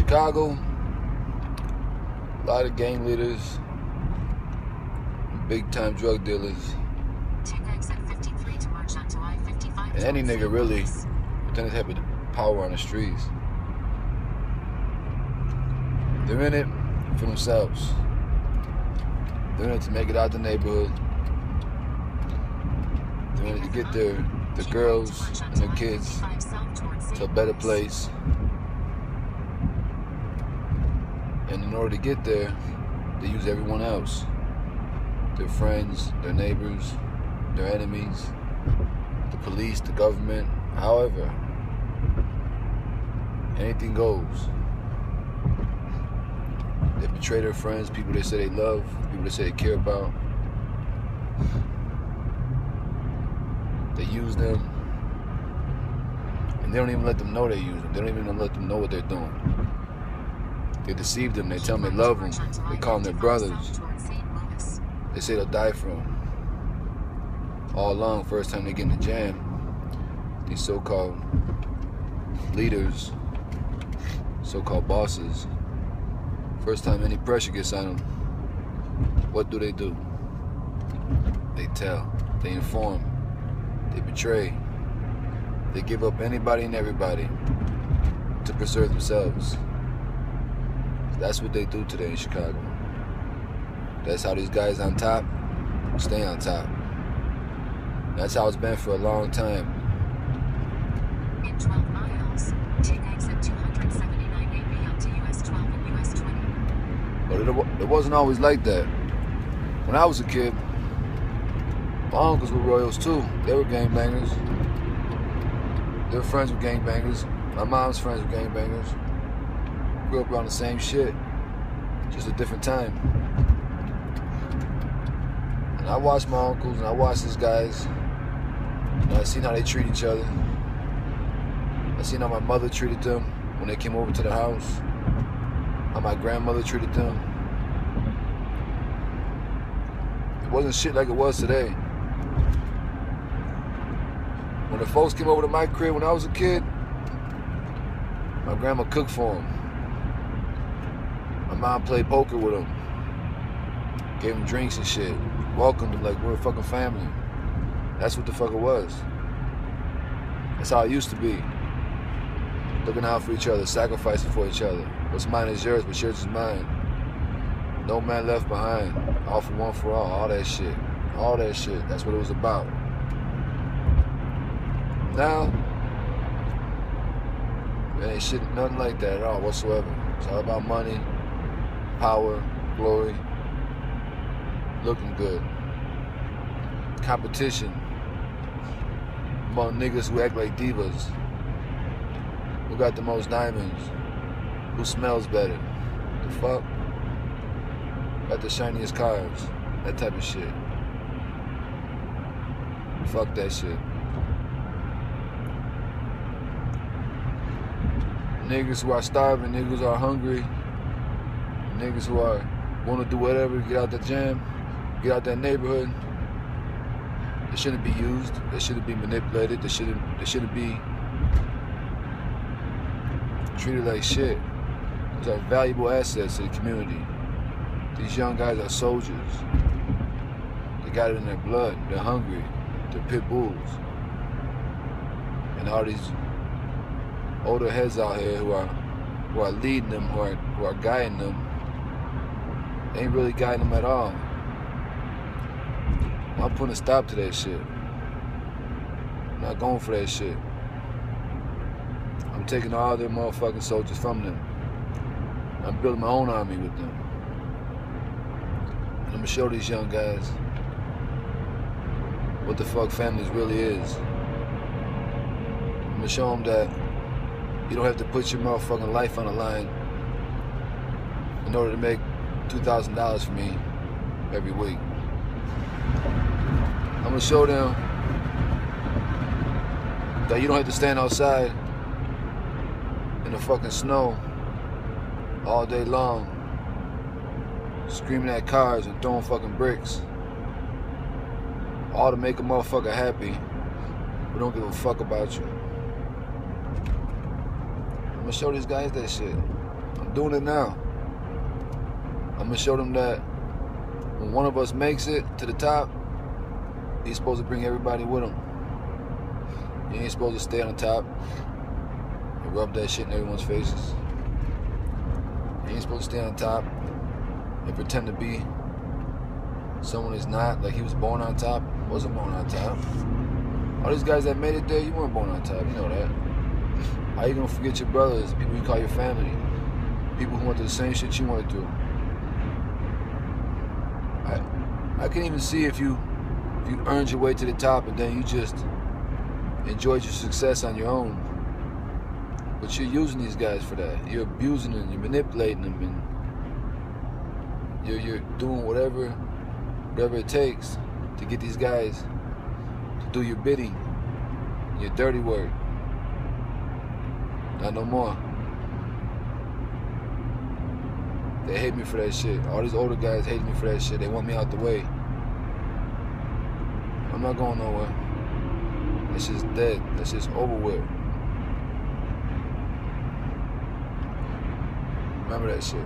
Chicago, a lot of gang leaders, big-time drug dealers, and any nigga really with any type of power on the streets. They're in it for themselves. They're in it to make it out the neighborhood. They're in it to get the girls and the kids to a better place. And in order to get there, they use everyone else. Their friends, their neighbors, their enemies, the police, the government, however. Anything goes. They betray their friends, people they say they love, people they say they care about. They use them. And they don't even let them know they use them. They don't even let them know what they're doing. They deceive them. They tell them they love them. They call them their brothers. They say they'll die for them. All along, first time they get in the jam, these so-called leaders, so-called bosses, first time any pressure gets on them, what do? They tell. They inform. They betray. They give up anybody and everybody to preserve themselves. That's what they do today in Chicago. That's how these guys on top stay on top. That's how it's been for a long time. In 12 miles, take exit 279 AP to US 12 and US 20. But it wasn't always like that. When I was a kid, my uncles were royals too. They were gangbangers. They were friends with gangbangers. My mom's friends with gangbangers. Grew up around the same shit, just a different time. And I watched my uncles and I watched these guys, and I seen how they treat each other. I seen how my mother treated them when they came over to the house, how my grandmother treated them. It wasn't shit like it was today. When the folks came over to my crib when I was a kid, my grandma cooked for them. My mom played poker with them. Gave them drinks and shit. Welcomed them like we're a fucking family. That's what the fuck it was. That's how it used to be. Looking out for each other, sacrificing for each other. What's mine is yours, but yours is mine. No man left behind. All for one for all that shit. All that shit. That's what it was about. Now, it ain't shit, nothing like that at all whatsoever. It's all about money, power, glory, looking good. Competition among niggas who act like divas. Who got the most diamonds? Who smells better? The fuck? Got the shiniest cars. That type of shit. Fuck that shit. Niggas who are starving, niggas who are hungry, niggas who are want to do whatever, get out the jam, get out that neighborhood. They shouldn't be used. They shouldn't be manipulated. They shouldn't be treated like shit. These are valuable assets to the community. These young guys are soldiers. They got it in their blood. They're hungry. They're pit bulls. And all these older heads out here who are leading them, who are guiding them, they ain't really guiding them at all. I'm putting a stop to that shit. I'm not going for that shit. I'm taking all their motherfucking soldiers from them. I'm building my own army with them. And I'm gonna show these young guys what the fuck families really is. I'm gonna show them that you don't have to put your motherfucking life on the line in order to make $2,000 for me every week. I'm gonna show them that you don't have to stand outside in the fucking snow all day long, screaming at cars and throwing fucking bricks, all to make a motherfucker happy who don't give a fuck about you. I'm gonna show these guys that shit. I'm I'm doing it now. I'm gonna show them that when one of us makes it to the top, he's supposed to bring everybody with him. You ain't supposed to stay on the top and rub that shit in everyone's faces. You ain't supposed to stay on top and pretend to be someone is not, like he was born on top. Wasn't born on top. All these guys that made it there, you weren't born on top. You know that. How you gonna forget your brothers, people you call your family, people who went through the same shit you went through? I can't even see if you earned your way to the top and then you just enjoyed your success on your own. But you're using these guys for that. You're abusing them. You're manipulating them, and you're doing whatever it takes to get these guys to do your bidding, your dirty work. Not no more. They hate me for that shit. All these older guys hate me for that shit. They want me out the way. I'm not going nowhere. It's just dead. That's just over with. Remember that shit.